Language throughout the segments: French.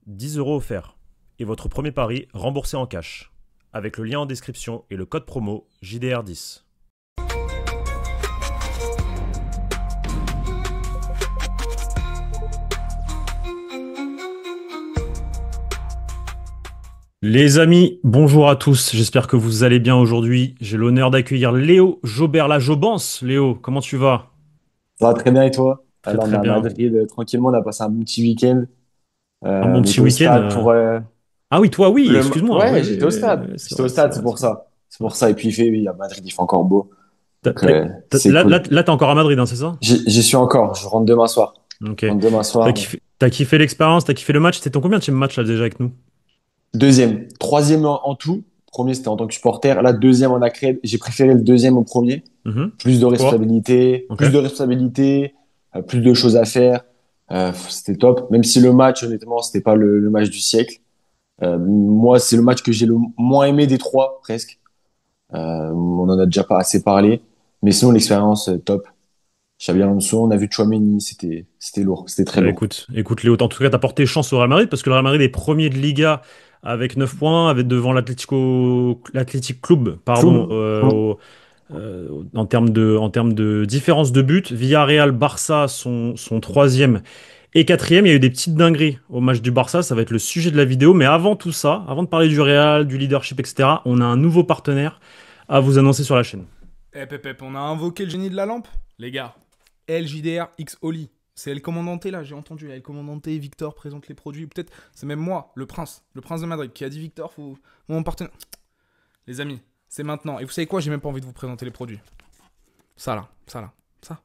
10 € offerts. Et votre premier pari remboursé en cash. Avec le lien en description et le code promo JDR10. Les amis, bonjour à tous, j'espère que vous allez bien aujourd'hui. J'ai l'honneur d'accueillir Léo Jobert, la Jobance. Léo, comment tu vas? Ça va très bien et toi? Très Alors, on est très à bien. Madrid tranquillement, on a passé un bon petit week-end. Un bon On petit était au week-end. stade pour Ah oui, toi oui, excuse-moi. Oui, Ouais, oui, j'étais au stade. c'est J'étais au vrai, c'est stade, vrai, c'est c'est pour vrai. ça. C'est pour ça. Et puis, oui, à Madrid, il fait encore beau. T'as- Donc, t'as- c'est Là, cool. t'es encore à Madrid, hein, c'est ça? J'y suis encore. Je rentre demain soir. Ok. Je rentre demain soir. T'as kiffé l'expérience, t'as kiffé le match? C'était ton combien de match là déjà avec nous? Deuxième. Troisième en tout. Premier, c'était en tant que supporter. Là, deuxième en accrède. J'ai préféré le deuxième au premier. Mhm. Plus de Pourquoi? responsabilités. Ok. Plus de choses à faire. C'était top. Même si le match, honnêtement, c'était pas le match du siècle. Moi, c'est le match que j'ai le moins aimé des trois, presque. On en a déjà pas assez parlé. Mais sinon, l'expérience, top. Xabi Alonso, on a vu Tchouaméni, c'était lourd, c'était très Bah lourd. écoute Léo, en tout cas t'as porté chance au Real Madrid parce que le Real Madrid est premier de Liga avec 9 points, avec devant l'Athletic Club, pardon, Cloum. Hum. en termes de différence de but. Villarreal, Barça sont troisième et quatrième. Il y a eu des petites dingueries au match du Barça, ça va être le sujet de la vidéo. Mais avant tout ça, avant de parler du Real, du leadership, etc., on a un nouveau partenaire à vous annoncer sur la chaîne. Eh Pep, on a invoqué le génie de la lampe, les gars. LJDR X Oli. C'est El Comandante là, j'ai entendu. El Comandante, Victor présente les produits. Peut-être c'est même moi, le prince de Madrid, qui a dit Victor, faut mon partenaire. Les amis, c'est maintenant. Et vous savez quoi, j'ai même pas envie de vous présenter les produits. Ça là, ça là, ça,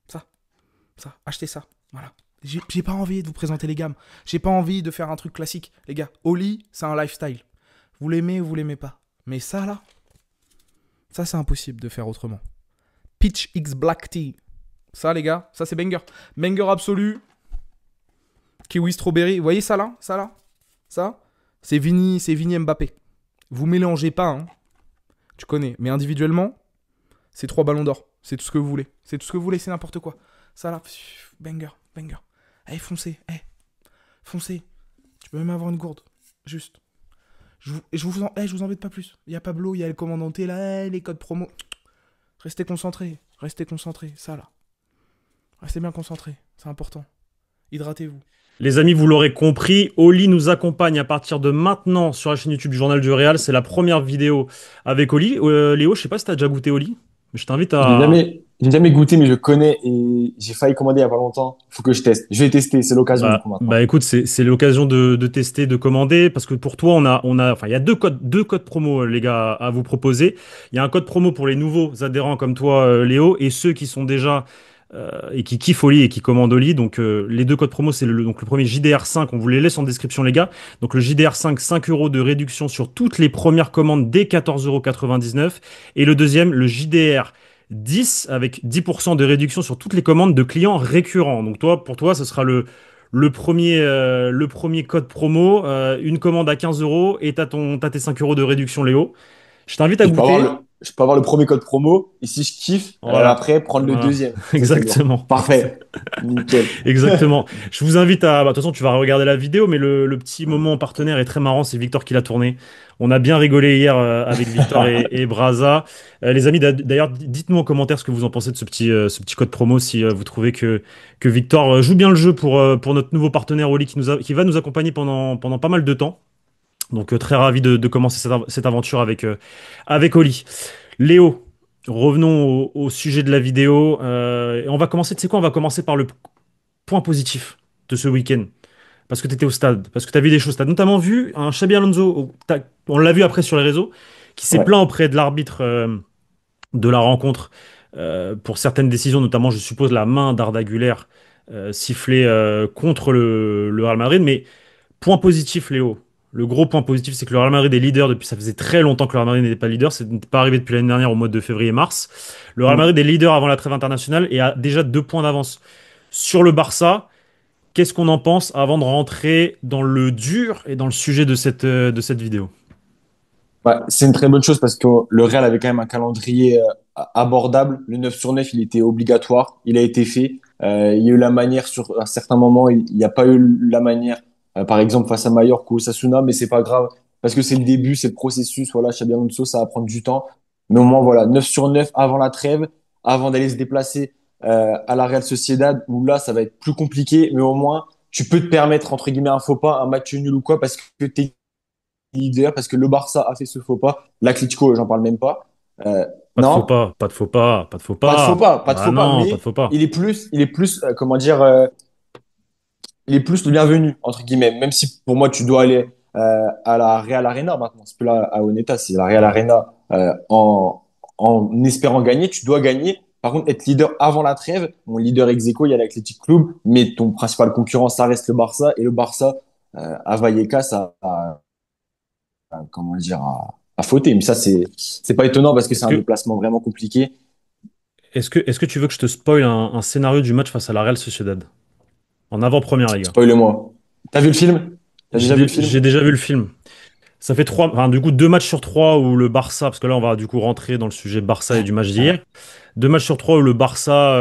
ça. Achetez ça. Voilà. J'ai pas envie de vous présenter les gammes. J'ai pas envie de faire un truc classique. Les gars, Oli, c'est un lifestyle. Vous l'aimez ou vous l'aimez pas. Mais ça là, ça c'est impossible de faire autrement. Peach X Black Tea. Ça, les gars, ça c'est banger. Banger absolu. Kiwi Strawberry. Vous voyez ça là? Ça là? Ça? C'est Vini Mbappé. Vous mélangez pas, hein. Tu connais. Mais individuellement, c'est 3 ballons d'or. C'est tout ce que vous voulez. C'est tout ce que vous voulez, c'est n'importe quoi. Ça là, banger, banger. Allez, foncez. Foncez. Tu peux même avoir une gourde. Juste. Je vous embête pas plus. Il y a Pablo, il y a le commandanté là, les codes promo. Restez concentrés. Restez concentrés. Ça là. Restez bien concentrés, c'est important. Hydratez-vous. Les amis, vous l'aurez compris, Oli nous accompagne à partir de maintenant sur la chaîne YouTube du Journal du Réal. C'est la première vidéo avec Oli. Léo, je sais pas si t'as déjà goûté Oli, mais je t'invite à... J'ai jamais goûté, mais je connais et j'ai failli commander il y a pas longtemps. Il faut que je teste. Je vais tester, c'est l'occasion du coup maintenant. Bah écoute, c'est l'occasion de tester, de commander, parce que pour toi, enfin, il y a deux codes promo, les gars, à vous proposer. Il y a un code promo pour les nouveaux adhérents comme toi, Léo, et ceux qui sont déjà et qui kiffent Oli et qui commandent Oli. Donc les deux codes promo, c'est donc le premier JDR5, on vous les laisse en description, les gars. Donc le JDR5, 5 € de réduction sur toutes les premières commandes dès 14,99 €. Et le deuxième, le JDR 10 avec 10% de réduction sur toutes les commandes de clients récurrents. Donc toi, pour toi, ce sera le premier code promo, une commande à 15 € et t'as tes 5 € de réduction, Léo. Je t'invite à goûter. Je peux avoir le premier code promo et si je kiffe, Voilà, après prendre le voilà, deuxième. Ça c'est lourd. exactement. Parfait. Nickel. Exactement. Je vous invite à... Bah, de toute façon, tu vas regarder la vidéo, mais le petit moment en partenaire est très marrant. C'est Victor qui l'a tourné. On a bien rigolé hier avec Victor et Braza. Les amis, d'ailleurs, dites-nous en commentaire ce que vous en pensez de ce petit code promo si vous trouvez que Victor joue bien le jeu pour notre nouveau partenaire Oli qui va nous accompagner pendant pas mal de temps. Donc très ravi de commencer cette aventure avec Oli. Léo, revenons au sujet de la vidéo. Et on va commencer, tu sais quoi, on va commencer par le point positif de ce week-end. Parce que tu étais au stade, parce que tu as vu des choses. Tu as notamment vu un Xabi Alonso, on l'a vu après sur les réseaux, qui s'est Ouais. plaint auprès de l'arbitre de la rencontre pour certaines décisions, notamment, je suppose, la main d'Arda Güler sifflée contre le Real Madrid. Mais point positif, Léo. Le gros point positif, c'est que le Real Madrid est leader depuis. Ça faisait très longtemps que le Real Madrid n'était pas leader. Ce n'était pas arrivé depuis l'année dernière au mois de février-mars. Le Real Mm. Madrid est leader avant la trêve internationale et a déjà 2 points d'avance sur le Barça. Qu'est-ce qu'on en pense avant de rentrer dans le dur et dans le sujet de cette vidéo? Ouais, c'est une très bonne chose parce que le Real avait quand même un calendrier abordable. Le 9 sur 9, il était obligatoire. Il a été fait. Il y a eu la manière sur un certain moment. Il n'y a pas eu la manière par exemple face à Mallorca ou Osasuna, mais c'est pas grave parce que c'est le début, c'est le processus. Voilà, Xabi Alonso, ça va prendre du temps. Mais au moins, voilà, 9 sur 9 avant la trêve, avant d'aller se déplacer à la Real Sociedad, où là, ça va être plus compliqué, mais au moins, tu peux te permettre, entre guillemets, un faux pas, un match nul ou quoi, parce que tu es leader, parce que le Barça a fait ce faux pas. L'Atlético, j'en parle même pas. Pas de faux Non, pas, pas de faux pas, pas de faux pas de faux pas. pas, pas de Bah faux pas, non, pas de mais faux pas. comment dire, il est plus le bienvenu, entre guillemets. Même si pour moi, tu dois aller à la Real Arena maintenant. C'est plus là à Oneta, c'est la Real Ouais. Arena en espérant gagner. Tu dois gagner. Par contre, être leader avant la trêve, mon leader ex aequo, il y a l'Athletic Club, mais ton principal concurrent, ça reste le Barça. Et le Barça, à Vallecas, comment dire, à fauter. Mais ça, c'est pas étonnant parce que c'est Est-ce un que, déplacement vraiment compliqué. est-ce que tu veux que je te spoil un scénario du match face à la Real Sociedad? En avant-première, les gars. Spoil-le-moi. T'as vu le film? T'as déjà vu le J'ai film? déjà vu le film. Ça fait trois, enfin, du coup, deux matchs sur trois où le Barça, parce que là, on va du coup rentrer dans le sujet Barça et du match d'hier. Deux matchs sur trois où le Barça,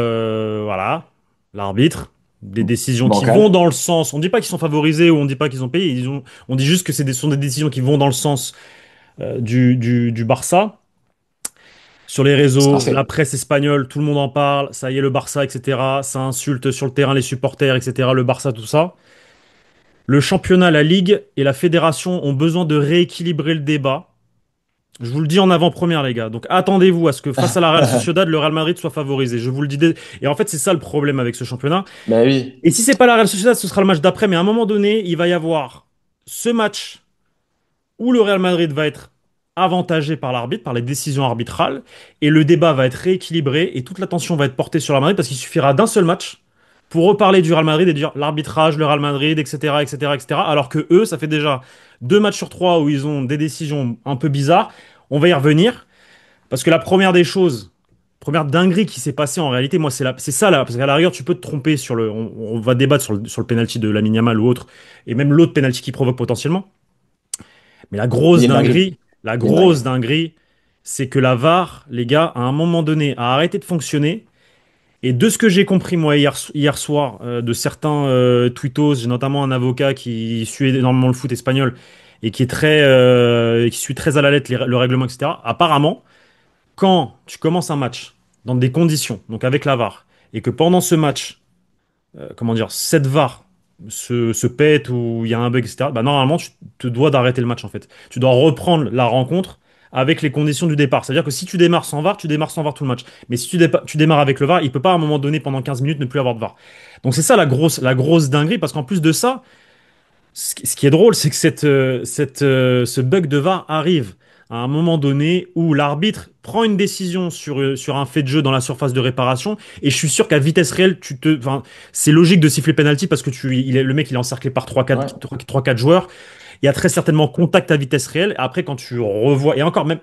voilà, l'arbitre, des décisions qui vont Bancal. dans le sens. On dit pas qu'ils sont favorisés ou on dit pas qu'ils ont payé. On dit juste que sont des décisions qui vont dans le sens du Barça. Sur les C'est réseaux, la parfait. presse espagnole, tout le monde en parle. Ça y est, le Barça, etc. Ça insulte sur le terrain les supporters, etc. Le Barça, tout ça. Le championnat, la Ligue et la fédération ont besoin de rééquilibrer le débat. Je vous le dis en avant-première, les gars. Donc attendez-vous à ce que face à la Real Sociedad, le Real Madrid soit favorisé. Je vous le dis. Et en fait, c'est ça le problème avec ce championnat. Ben oui. Et si c'est pas la Real Sociedad, ce sera le match d'après. Mais à un moment donné, il va y avoir ce match où le Real Madrid va être avantagé par l'arbitre, par les décisions arbitrales, et le débat va être rééquilibré et toute l'attention va être portée sur le Real Madrid parce qu'il suffira d'un seul match pour reparler du Real Madrid et dire l'arbitrage, le Real Madrid, etc., etc., etc. Alors que eux, ça fait déjà deux matchs sur trois où ils ont des décisions un peu bizarres. On va y revenir parce que la première des choses, première dinguerie qui s'est passée en réalité, moi c'est ça là, parce qu'à la rigueur tu peux te tromper sur on va débattre sur le penalty de Lamine Yamal ou autre, et même l'autre penalty qui provoque potentiellement. Mais Il y a une dinguerie. la Il y a une dinguerie. grosse dinguerie, c'est que la VAR, les gars, à un moment donné, a arrêté de fonctionner. Et de ce que j'ai compris, moi, hier soir, de certains tweetos, j'ai notamment un avocat qui suit énormément le foot espagnol et qui suit très à la lettre le règlement, etc. Apparemment, quand tu commences un match dans des conditions, donc avec la VAR, et que pendant ce match, comment dire, cette VAR se pète ou il y a un bug, etc., bah, normalement, tu te dois d'arrêter le match, en fait. Tu dois reprendre la rencontre avec les conditions du départ. C'est-à-dire que si tu démarres sans VAR, tu démarres sans VAR tout le match. Mais si tu démarres avec le VAR, il peut pas à un moment donné, pendant 15 minutes, ne plus avoir de VAR. Donc c'est ça la grosse dinguerie, parce qu'en plus de ça, ce qui est drôle, c'est que ce bug de VAR arrive à un moment donné où l'arbitre prend une décision sur un fait de jeu dans la surface de réparation, et je suis sûr qu'à vitesse réelle, enfin, c'est logique de siffler penalty parce que le mec il est encerclé par Ouais. 3-4 joueurs. Il y a très certainement contact à vitesse réelle. Après, quand tu revois, et encore même,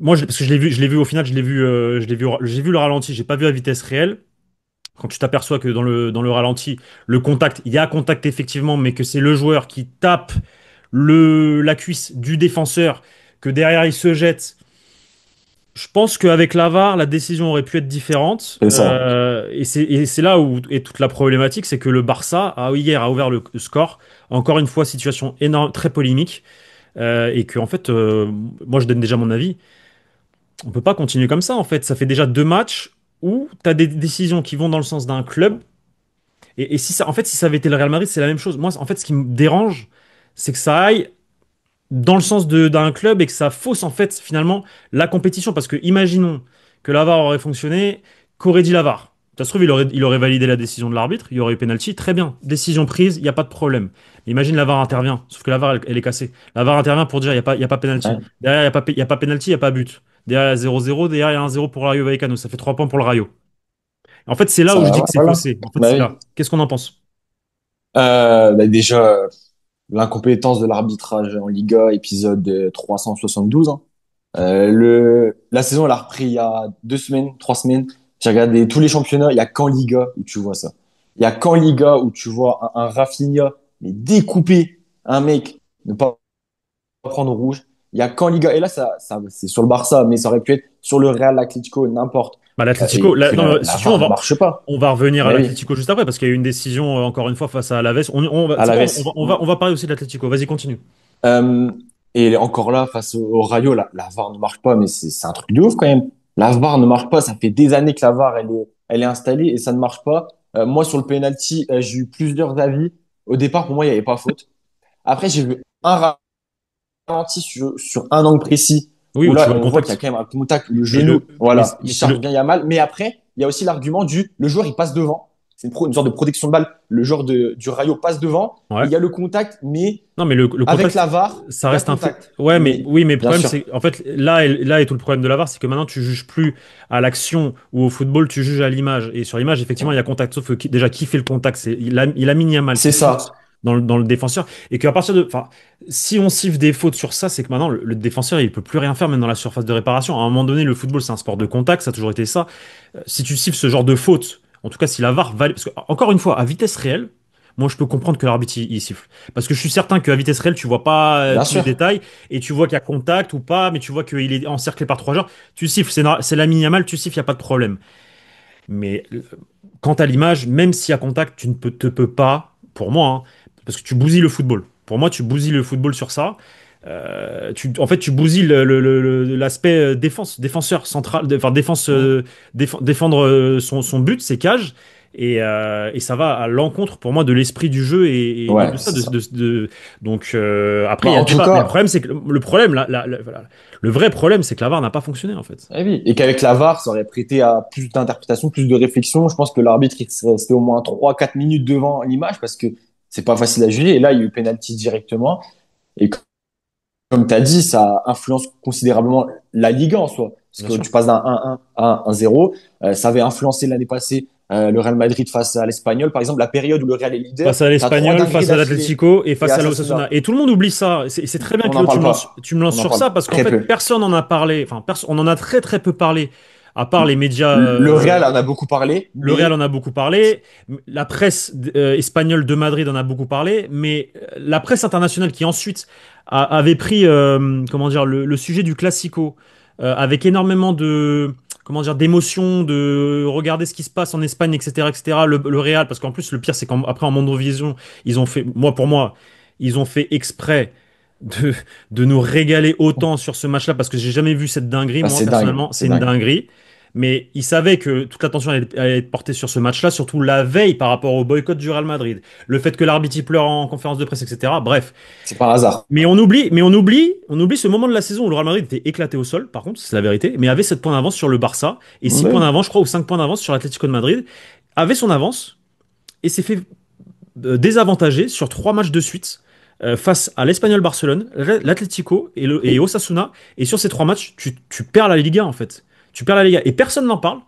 moi, parce que je l'ai vu au final, j'ai vu le ralenti, j'ai pas vu à vitesse réelle. Quand tu t'aperçois que dans le ralenti, le contact, il y a contact effectivement, mais que c'est le joueur qui tape la cuisse du défenseur, que derrière il se jette. Je pense qu'avec la VAR, la décision aurait pu être différente. C'est ça. Et c'est là où est toute la problématique, c'est que le Barça hier a ouvert le score. Encore une fois, situation énorme, très polémique. Et que en fait, moi je donne déjà mon avis. On peut pas continuer comme ça en fait. Ça fait déjà deux matchs où tu as des décisions qui vont dans le sens d'un club. Et si ça, en fait, si ça avait été le Real Madrid, c'est la même chose. Moi, en fait, ce qui me dérange, c'est que ça aille dans le sens d'un club et que ça fausse, en fait, finalement, la compétition. Parce que, imaginons que la VAR aurait fonctionné, qu'aurait dit la VAR? Ça se trouve, il aurait validé la décision de l'arbitre, il y aurait eu penalty, très bien. Décision prise, il n'y a pas de problème. Imagine la VAR intervient, sauf que la VAR, elle est cassée. La VAR intervient pour dire, il y a pas penalty. Ouais. Derrière, il y a pas penalty, il n'y a pas but. Derrière, il y a 0-0, derrière, il y a 1-0 pour le Rayo Vallecano. Ça fait 3 points pour le Rayo. En fait, c'est là où je dis Ça, que c'est voilà. faussé. En fait, Bah c'est oui. là. Qu'est-ce qu'on en pense? Bah déjà, l'incompétence de l'arbitrage en Liga, épisode 372. Hein. La saison, elle a repris il y a 2 semaines, 3 semaines. J'ai regardé tous les championnats. Il y a qu'en Liga où tu vois ça. Il y a qu'en Liga où tu vois un Rafinha mais découper un mec, ne pas prendre rouge. Il y a qu'en Liga. Et là, c'est sur le Barça, mais ça aurait pu être sur le Real, l'Atlético, n'importe. Bah, l'Atlético, Et que non, la si tu veux, VAR ne marche pas. on va revenir à Mais oui, l'Atlético juste après, parce qu'il y a eu une décision, encore une fois, face à Alaves. à Tu sais la quoi, veste. on va parler aussi de l'Atlético. Vas-y, continue. Euh, et encore là, face au Rayo, la VAR ne marche pas, mais c'est un truc de ouf quand même. La VAR ne marche pas. Ça fait des années que la VAR, elle est installée et ça ne marche pas. Moi, sur le penalty, j'ai eu plusieurs avis. Au départ, pour moi, il n'y avait pas faute. Après, j'ai vu un ralenti sur un angle précis Oui, où où tu là, vois le on voit qu'il y a contact. quand même un contact, le Mais genou, voilà, il c'est charge le, bien Yamal. Mais après, il y a aussi l'argument le joueur, il passe devant. C'est une sorte de protection de balle. Le joueur du Rayo passe devant. Et ouais. il y a le contact, mais Non, mais le avec contact, la VAR, ça il y a reste un fait. contact. Ouais, mais Mais oui, mais le bien problème, sûr, c'est, en fait, là est tout le problème de la VAR, c'est que maintenant, tu juges plus à l'action ou au football, tu juges à l'image. Et sur l'image, effectivement, il y a contact. Sauf que déjà, qui fait le contact? Il a mis Yamal c'est qui ça. fonce dans le défenseur. Et qu'à partir de, enfin, si on siffle des fautes sur ça, c'est que maintenant, le défenseur, il peut plus rien faire, même dans la surface de réparation. À un moment donné, le football, c'est un sport de contact, ça a toujours été ça. Si tu siffles ce genre de faute, en tout cas, si la VAR valide, parce que, encore une fois, à vitesse réelle, moi, je peux comprendre que l'arbitre il siffle. Parce que je suis certain qu'à vitesse réelle, tu vois pas Bien tous les sûr. détails et tu vois qu'il y a contact ou pas, mais tu vois qu'il est encerclé par trois joueurs. Tu siffles, c'est la minimale, tu siffles, il n'y a pas de problème. Mais quant à l'image, même s'il y a contact, tu ne te peux pas, pour moi, hein, parce que tu bousilles le football. Pour moi, tu bousilles le football sur ça. En fait, tu bousilles l'aspect défenseur central, enfin Mm. défendre son but, ses cages, et ça va à l'encontre pour moi de l'esprit du jeu et de Ouais, ça. c'est ça. Donc après, Bah, il y a en tout débat. Mais le cas, problème, c'est que le problème, voilà, le vrai problème, c'est que la VAR n'a pas fonctionné en fait. eh oui. Et qu'avec la VAR, ça aurait prêté à plus d'interprétation, plus de réflexion. Je pense que l'arbitre, il serait resté au moins 3, 4 minutes devant l'image parce que c'est pas facile à juger. Et là, il y a eu penalty directement. Et comme tu as dit, ça influence considérablement la Ligue 1 en soi. Parce Bien que sûr. tu passes d'un 1-1 à un 1-0. Ça avait influencé l'année passée le Real Madrid face à l'Espagnol. Par exemple, la période où le Real est leader, Face à tu as trois l'Espagnol, dingueries face à d'affilée l'Atlético et et face à à Sassuolo. l'Osasuna. Et tout le monde oublie ça. C'est très bien, On n'en Kilo, parle pas. tu me lances On en sur parle ça parce qu'en très fait, peu. personne n'en a parlé. Enfin, on en a très très peu parlé, à part les médias. Le Real en a beaucoup parlé, Le Real en mais a beaucoup parlé, la presse espagnole de Madrid en a beaucoup parlé, mais la presse internationale qui ensuite avait pris comment dire, le sujet du Classico avec énormément de comment dire, d'émotion, de regarder ce qui se passe en Espagne, etc., etc. Le Real, parce qu'en plus le pire c'est qu'après en Mondovision, ils ont fait, pour moi, ils ont fait exprès de, de nous régaler autant sur ce match-là parce que j'ai jamais vu cette dinguerie. bah, Moi c'est dingue. personnellement, c'est C'est une dingue. dinguerie. Mais il savait que toute l'attention allait être portée sur ce match-là, surtout la veille par rapport au boycott du Real Madrid, le fait que l'arbitre y pleure en conférence de presse, etc. Bref. C'est par hasard. On oublie ce moment de la saison où le Real Madrid était éclaté au sol, par contre, c'est la vérité, mais avait 7 points d'avance sur le Barça, et 6 points Ouais. d'avance, je crois, ou 5 points d'avance sur l'Atlético de Madrid, avait son avance, et s'est fait désavantager sur 3 matchs de suite, face à l'Espagnol Barcelone, l'Atlético et Et, Osasuna, et sur ces 3 matchs, tu perds la Liga, en fait. Tu perds la Liga, et personne n'en parle,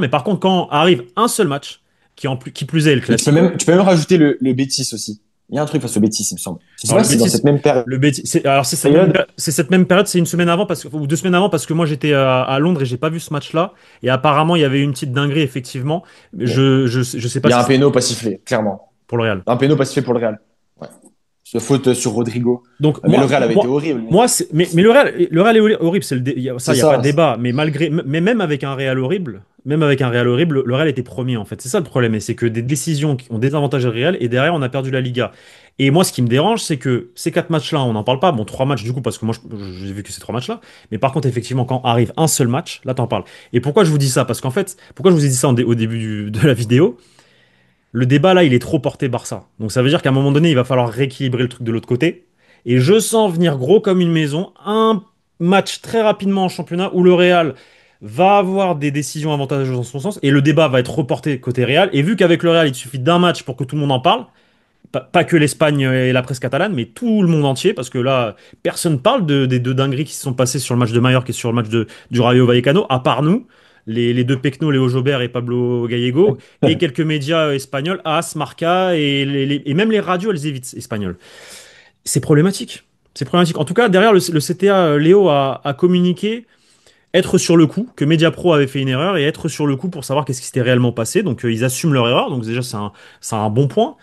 mais par contre, quand arrive un seul match, qui plus est le et Classico, tu peux même rajouter le Betis aussi. Il y a un truc face au Betis, il me semble. Je sais alors pas le si c'est dans cette Betis, même période. alors c'est cette même période, c'est une semaine avant ou 2 semaines avant parce que moi j'étais à Londres et j'ai pas vu ce match-là et apparemment il y avait une petite dinguerie effectivement. Bon. Je sais Il pas y a si un c'est péno pas sifflé, clairement. pour le Real. Un péno pas sifflé pour le Real. Ouais. Ce faute sur Rodrigo. Donc Mais le Real avait été horrible. mais le Real est horrible, ça C'est il y a pas ça. de débat. Mais même avec un Real horrible, le Real était premier en fait. C'est ça le problème, et c'est que des décisions qui ont désavantagé le Real et derrière on a perdu la Liga. Et moi, ce qui me dérange, c'est que ces 4 matchs-là, on n'en parle pas. Bon, 3 matchs du coup, parce que moi, j'ai vu que ces 3 matchs-là. Mais par contre, effectivement, quand arrive un seul match, là, t'en parles. Et pourquoi je vous dis ça? Parce qu'en fait, pourquoi je vous ai dit ça au début de la vidéo? Le débat là, il est trop porté Barça. Donc ça veut dire qu'à un moment donné, il va falloir rééquilibrer le truc de l'autre côté. Et je sens venir gros comme une maison un match très rapidement en championnat où le Real va avoir des décisions avantageuses dans son sens et le débat va être reporté côté Real. Et vu qu'avec le Real, il suffit d'un match pour que tout le monde en parle, pas que l'Espagne et la presse catalane, mais tout le monde entier, parce que là, personne parle des deux dingueries qui se sont passées sur le match de Mallorca et sur le match du Rayo Vallecano, à part nous, les deux Pecno, Léo Jobert et Pablo Gallego, et quelques médias espagnols, AS, Marca, et même les radios Elsevier espagnols. C'est problématique. C'est problématique. En tout cas, derrière le CTA, Léo a communiqué être sur le coup, que Mediapro avait fait une erreur, et être sur le coup pour savoir qu'est-ce qui s'était réellement passé. Donc ils assument leur erreur, donc déjà c'est un bon point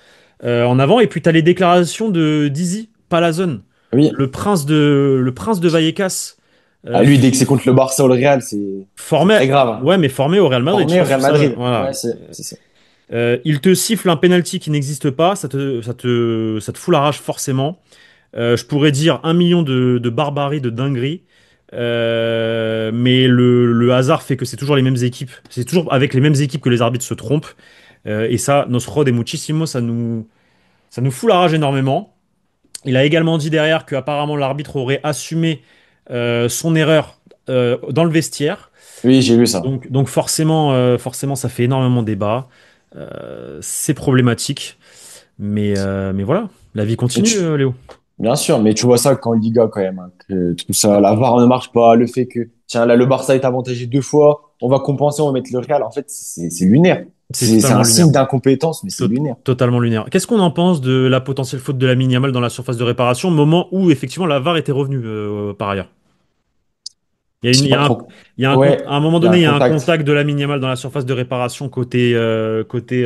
en avant. Et puis tu as les déclarations de Dizzy Palazon. Oui. Le prince de Vallecas, Ah, lui, dès que c'est contre le Barça ou le Real, c'est formé, très grave, hein. ouais, mais formé au Real Madrid. Je sais Formé pas au si tu Real savais. Madrid. Voilà. Ouais, c'est ça. Il te siffle un penalty qui n'existe pas, ça te fout la rage forcément. Je pourrais dire 1 million de barbarie, de dinguerie. Mais le hasard fait que c'est toujours les mêmes équipes. C'est toujours avec les mêmes équipes que les arbitres se trompent. Et ça, nos rod et muchísimo, ça nous fout la rage énormément. Il a également dit derrière qu'apparemment l'arbitre aurait assumé son erreur dans le vestiaire. Oui, j'ai vu ça. Donc forcément, ça fait énormément débat. C'est problématique. Mais voilà, la vie Mais continue, Léo. bien sûr, mais tu vois ça qu'en Liga quand même, hein, que tout ça, la VAR ne marche pas, le fait que, tiens, là, le Barça est avantagé 2 fois, on va compenser, on va mettre le Real. En fait, c'est lunaire. C'est C'est totalement un lunaire. signe d'incompétence, mais c'est lunaire. Totalement lunaire. Qu'est-ce qu'on en pense de la potentielle faute de Lamine Yamal dans la surface de réparation, moment où effectivement la VAR était revenue par ailleurs? Il y a Je une, sais il y pas a un, trop. il y a un compte, Ouais, à un moment il y a donné, un il y a un contact. contact de Lamine Yamal dans la surface de réparation côté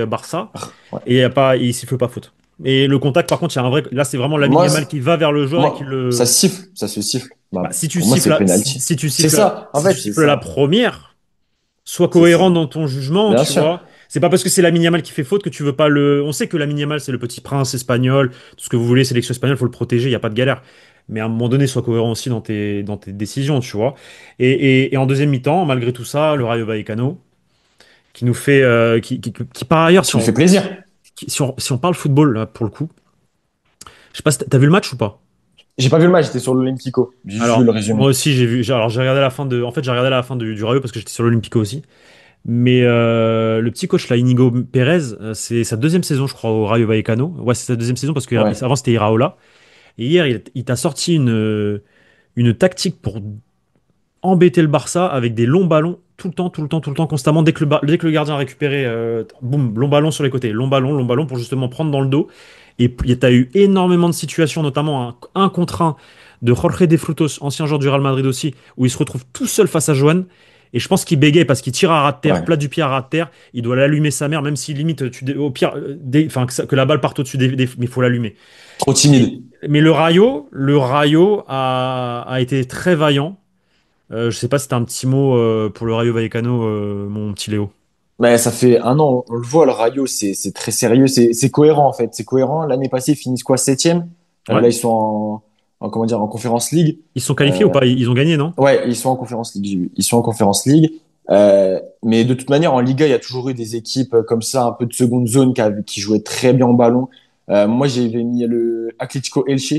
Barça, Ouais. et il siffle pas faute. Et le contact, par contre, il y a un vrai. Là, c'est vraiment Lamine Moi, Yamal qui va vers le joueur et qui ça le. siffle, ça se siffle. Bah, Bah, si tu pour moi, c'est siffles, penalty. C'est ça, en si tu fait, c'est siffles la ça. première, sois C'est cohérent ça. dans ton jugement, Bien tu sûr. vois. C'est pas parce que c'est Lamine Yamal qui fait faute que tu veux pas le. On sait que Lamine Yamal, c'est le petit prince espagnol, tout ce que vous voulez, sélection espagnole, faut le protéger, il y a pas de galère. Mais à un moment donné, sois cohérent aussi dans tes décisions, tu vois. Et en deuxième mi-temps, malgré tout ça, le Rayo Vallecano, qui nous fait. Qui, par ailleurs, si Qui me on, fait plaisir. si on parle football, là, pour le coup, je sais pas si t'as vu le match ou pas? J'ai pas vu le match, j'étais sur l'Olympico. J'ai juste vu le Alors, moi résumé. aussi, j'ai vu. Alors, j'ai regardé la fin de. En fait, j'ai regardé la fin du Rayo parce que j'étais sur l'Olympico aussi. Mais le petit coach là, Inigo Pérez, c'est sa deuxième saison, je crois, au Rayo Vallecano. Ouais, c'est sa deuxième saison parce que Ouais. avant c'était Iraola. Et hier, il t'a sorti une tactique pour embêter le Barça avec des longs ballons tout le temps, tout le temps, tout le temps, constamment. Dès que le gardien a récupéré, boum, long ballon sur les côtés, long ballon pour justement prendre dans le dos. Et puis, t'as eu énormément de situations, notamment un contre un de Jorge De Frutos, ancien joueur du Real Madrid aussi, où il se retrouve tout seul face à Joan. Et je pense qu'il bégaye parce qu'il tire à ras de terre, Ouais. plat du pied à ras de terre. Il doit l'allumer sa mère, même si limite, au pire, enfin, que la balle parte au-dessus mais il faut l'allumer. Trop Mais, timide. mais le Rayo a été très vaillant. Je sais pas si t'as un petit mot pour le Rayo Vallecano, mon petit Léo. Mais ça fait 1 an, on le voit, le Rayo, c'est très sérieux, c'est cohérent en fait. C'est cohérent. L'année passée, ils finissent quoi, septième? Ouais. Là, ils sont comment dire, en Conférence League. Ils se sont qualifiés ou Euh, pas? Ils ont gagné, non? ouais, ils sont en Conférence League, j'ai vu. Ils sont en Conférence League. Mais de toute manière, en Liga, il y a toujours eu des équipes comme ça, un peu de seconde zone, qui jouaient très bien au ballon. Moi, j'avais mis le Atlético Elche.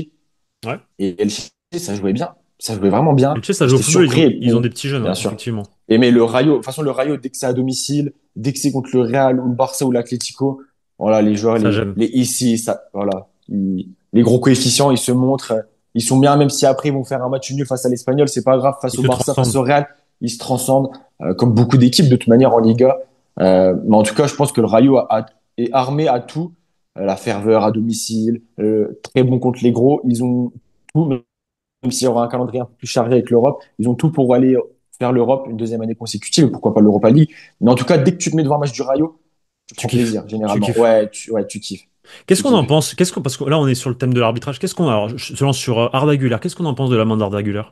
Ouais. Et Elche, ça jouait bien. Ça jouait vraiment bien. Elche, ça joue au J'étais football, ils ont, surpris. ils ont Bon, des petits jeunes, bien ouais, sûr. effectivement. Et mais le Rayo, de toute façon, le Rayo, dès que c'est à domicile, dès que c'est contre le Real ou le Barça ou l'Atlético, voilà, les joueurs, Ça gêne. les ici, ça, voilà, les gros coefficients, ils se montrent, ils sont bien, même si après ils vont faire un match nul face à l'Espagnol, c'est pas grave, face Ils au te Barça, face transcendent. au Real, ils se transcendent, comme beaucoup d'équipes de toute manière en Liga. Mais en tout cas, je pense que le Rayo est armé à tout, la ferveur à domicile, très bon contre les gros, ils ont tout, même s'il y aura un calendrier un peu plus chargé avec l'Europe, ils ont tout pour aller faire l'Europe une deuxième année consécutive, et pourquoi pas l'Europa League. Mais en tout cas, dès que tu te mets devant un match du Rayo, tu Tu prends kiffes. plaisir, Tu généralement. kiffes. Ouais, tu kiffes. Qu'est-ce Tu qu'on en kiffes. pense? Parce que là, on est sur le thème de l'arbitrage. Alors, je te lance sur Arda Güler. Qu'est-ce qu'on en pense de l'amende d'Arda Güler?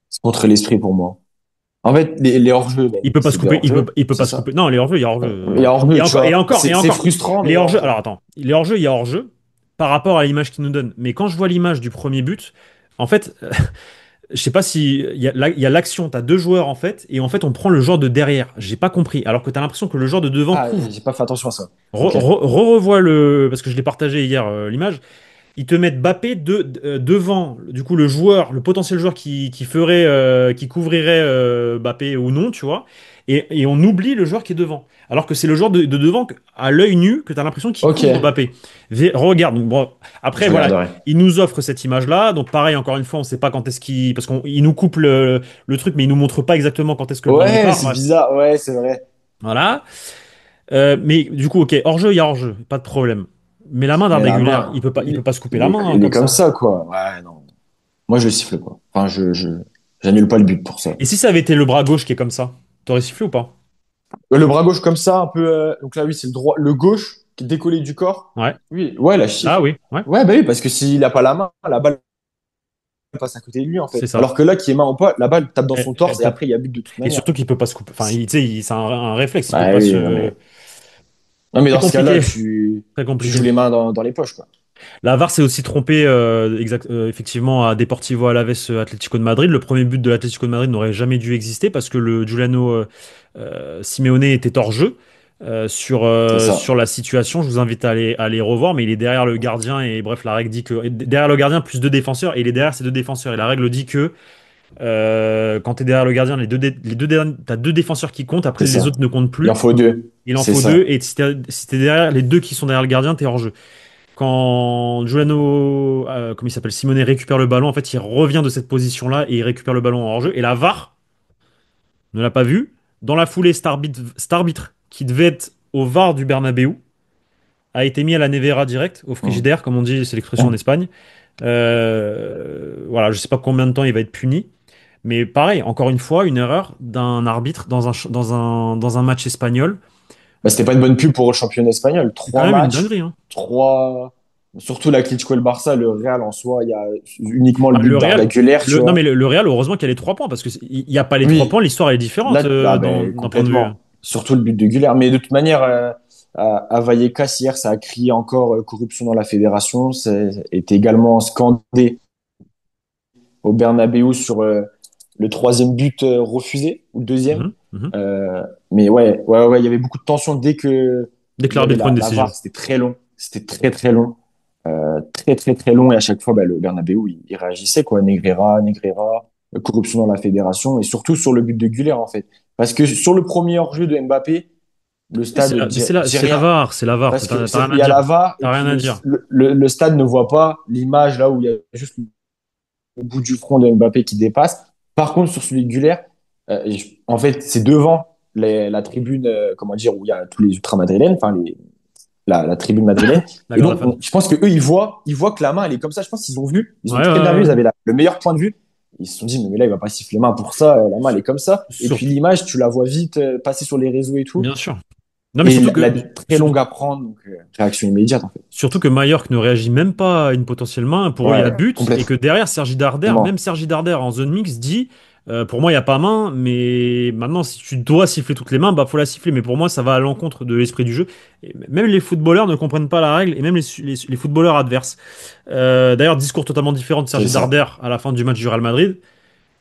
C'est contre l'esprit pour moi. En fait, les hors-jeux, ben, Il peut pas se c'est des couper. hors-jeux, Il peut c'est pas se ça. couper. Non, les hors-jeux, il y a hors-jeu. Il y a Et hors-jeu, tu encore, et vois. encore, et C'est encore. frustrant, mais il Les y a hors-jeux. hors-jeu. Alors attends, les hors-jeux, il y a hors-jeu par rapport à l'image qu'il nous donne. Mais quand je vois l'image du premier but, en fait, je sais pas si il y a l'action, t'as deux joueurs en fait, et en fait on prend le joueur de derrière. J'ai pas compris. Alors que t'as l'impression que le joueur de devant Ah, couvre. j'ai pas fait attention à ça. Ok. Revois parce que je l'ai partagé hier l'image. Ils te mettent Mbappé devant, du coup, le joueur, le potentiel joueur qui couvrirait Mbappé ou non, tu vois. Et on oublie le joueur qui est devant. Alors que c'est le joueur de devant, à l'œil nu, que tu as l'impression qu'il Ok. couvre Mbappé. Regarde, donc, bon, après, Je voilà, regarderai. il nous offre cette image-là. Donc, pareil, encore une fois, on sait pas quand est-ce qu'il. Parce qu'il nous coupe le truc, mais il nous montre pas exactement quand est-ce que le ballon il Ouais, part. c'est Bref, bizarre. Ouais, c'est vrai. voilà. Mais du coup, ok, hors-jeu, il y a hors-jeu, pas de problème. Mais la main Mais d'Arda la Güler, main, il peut pas se couper la main il est comme comme ça. ça, quoi. Ouais, non. Moi, je le siffle pas. Enfin, j'annule pas le but pour ça. Et si ça avait été le bras gauche qui est comme ça, t'aurais sifflé ou pas? Le bras gauche comme ça, un peu. Donc là, oui, c'est le droit, le gauche. décollé du corps. Ouais. Oui, ouais, la Ah chiffre. oui, ouais, Ouais, bah oui, parce que s'il a pas la main, la balle passe à côté de lui, en c'est fait. ça. Alors que là, qui est main ou pas, la balle tape dans Elle- son elle torse et tape. après, il y a but de toute Et manière. surtout qu'il peut pas se couper. Enfin, tu sais, c'est un réflexe, il peut Bah pas oui, non, se. mais, non, mais Très dans ce cas-là, compliqué, très tu compliqué. joues les mains dans les poches, quoi. La VAR s'est aussi trompée effectivement à Deportivo Alaves Atlético de Madrid. Le premier but de l'Atlético de Madrid n'aurait jamais dû exister parce que le Giuliano Simeone était hors jeu C'est sur ça. la situation. Je vous invite à aller revoir, mais il est derrière le gardien et bref, la règle dit que derrière le gardien plus deux défenseurs et il est derrière ces deux défenseurs et la règle dit que quand tu es derrière le gardien, t'as deux défenseurs qui comptent, après C'est les ça. autres ne comptent Il en plus. faut deux. Il en C'est faut deux ça. et si t'es derrière les deux qui sont derrière le gardien, t'es hors jeu. Quand Giuliano, comme il s'appelle, Simone récupère le ballon, en fait, il revient de cette position-là et il récupère le ballon en hors-jeu. Et la VAR ne l'a pas vu. Dans la foulée, cet arbitre qui devait être au VAR du Bernabéu a été mis à la Nevera direct, au Hum. frigidaire, comme on dit, c'est l'expression en Espagne. Voilà, je sais pas combien de temps il va être puni. Mais pareil, encore une fois, une erreur d'un arbitre dans un match espagnol. Bah, c'était pas une bonne pub pour le championnat espagnol. C'est quand Trois même une matchs, dinguerie, hein. trois. Surtout l'Atlético et le Barça, le Real en soi, il y a uniquement le Bah, but le d'Arda Real, Güler, tu non vois. mais le Real, heureusement qu'il y a les 3 points, parce qu'il n'y a pas les 3 points, Oui, l'histoire est différente là, ah ben, d'un point de vue. complètement. Surtout le but de Güler. Mais de toute manière, à Vallecas, hier, ça a crié encore corruption dans la fédération. Ça a été également scandé au Bernabéu sur le troisième but refusé, ou le deuxième. Mhm, mhm. Mais ouais, il y avait beaucoup de tension dès que Dès que il y avait l'arbitre prend une la décision. VAR. C'était très long. C'était très, très long. Très, très, très long. Et à chaque fois, bah, le Bernabéu, il réagissait, quoi. Negreira, corruption dans la fédération. Et surtout sur le but de Güler, en fait. Parce que sur le premier hors-jeu de Mbappé, le Mais stade dit c'est la rien. VAR, c'est la VAR, Parce que t'as rien il à y a dire. la VAR et T'as rien puis à dire. le stade ne voit pas l'image là où il y a juste le bout du front de Mbappé qui dépasse. Par contre, sur celui de Güler, en fait, c'est devant la tribune, comment dire, où il y a tous les ultra-madrilènes, enfin la tribune madrilène. La Et Grande donc, Fan. je pense que eux, ils voient que la main, elle est comme ça. Je pense qu'ils ont vu, ils Ouais, ont ouais, très bien vu, ouais. ils avaient le meilleur point de vue. Ils se sont dit, mais là, il va pas siffler main pour ça. La main, elle est comme ça. Et puis Surtout, l'image, tu la vois vite passer sur les réseaux et tout. bien sûr. Non, mais Et surtout la que, très longue à prendre, donc réaction immédiate en fait. surtout que Mallorca ne réagit même pas à une potentielle main. Pour eux, il y a Ouais, but. Et que complètement. derrière, Sergi Darder, même Sergi Darder en zone mixte dit pour moi, il n'y a pas main. Mais maintenant, si tu dois siffler toutes les mains, bah faut la siffler. Mais pour moi, ça va à l'encontre de l'esprit du jeu. Et même les footballeurs ne comprennent pas la règle. Et même les footballeurs adverses. D'ailleurs, discours totalement différent de C'est Sergi ça. Darder à la fin du match du Real Madrid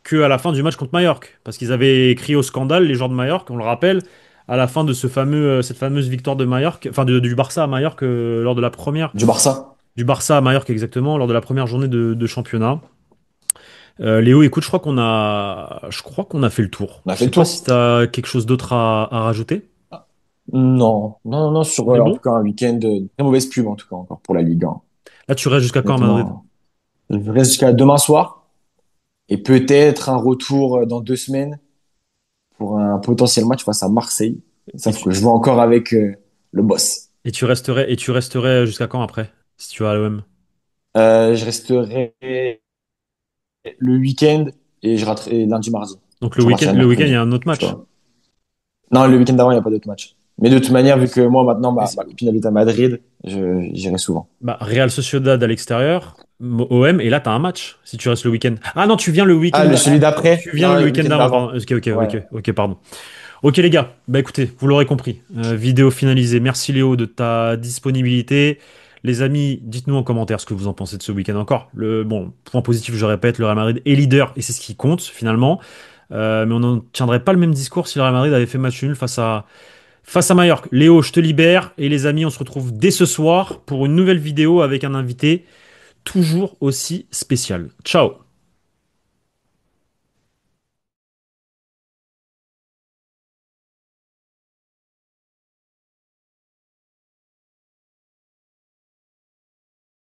que à la fin du match contre Mallorca. Parce qu'ils avaient crié au scandale, les joueurs de Mallorca, on le rappelle, à la fin de cette fameuse victoire de Mallorca, enfin du Barça à Mallorca lors de la première, Du Barça, du Barça à Mallorca exactement, lors de la première journée de championnat. Léo, écoute, je crois qu'on a fait le tour. on a Je fait sais le pas si tour. tu as quelque chose d'autre à rajouter. Non, sur On est en bon? tout cas un week-end de très mauvaise pub en tout cas encore pour la Ligue 1. Là, tu restes jusqu'à quand à Madrid? Honnêtement, je reste jusqu'à demain soir et peut-être un retour dans 2 semaines pour un potentiel match face à Marseille. Et Sauf tu, que je vais encore avec le boss. et tu resterais jusqu'à quand après, si tu vas à l'OM? Je resterai le week-end et je raterai lundi, mardi. Donc Je repartirai le week-end, il y mercredi. a un autre Tu match. vois. Non, le week-end d'avant, il n'y a pas d'autre match. Mais de toute manière, vu que moi, maintenant, Mais ma copine habite à Madrid, j'irai souvent. bah, Real Sociedad à l'extérieur, OM, et là, t'as un match si tu restes le week-end. Ah non, tu viens le week-end. Ah, celui d'après? Tu viens Non, le le week-end week-end d'avant, pardon. d'avant. Ok, Ouais. ok, pardon. Ok, les gars, bah écoutez, vous l'aurez compris. Vidéo finalisée. Merci Léo de ta disponibilité. Les amis, dites-nous en commentaire ce que vous en pensez de ce week-end encore. Bon, point positif, je répète, le Real Madrid est leader et c'est ce qui compte finalement. Mais on n'en tiendrait pas le même discours si le Real Madrid avait fait match nul face à Mallorca. Léo, je te libère. Et les amis, on se retrouve dès ce soir pour une nouvelle vidéo avec un invité toujours aussi spécial. Ciao!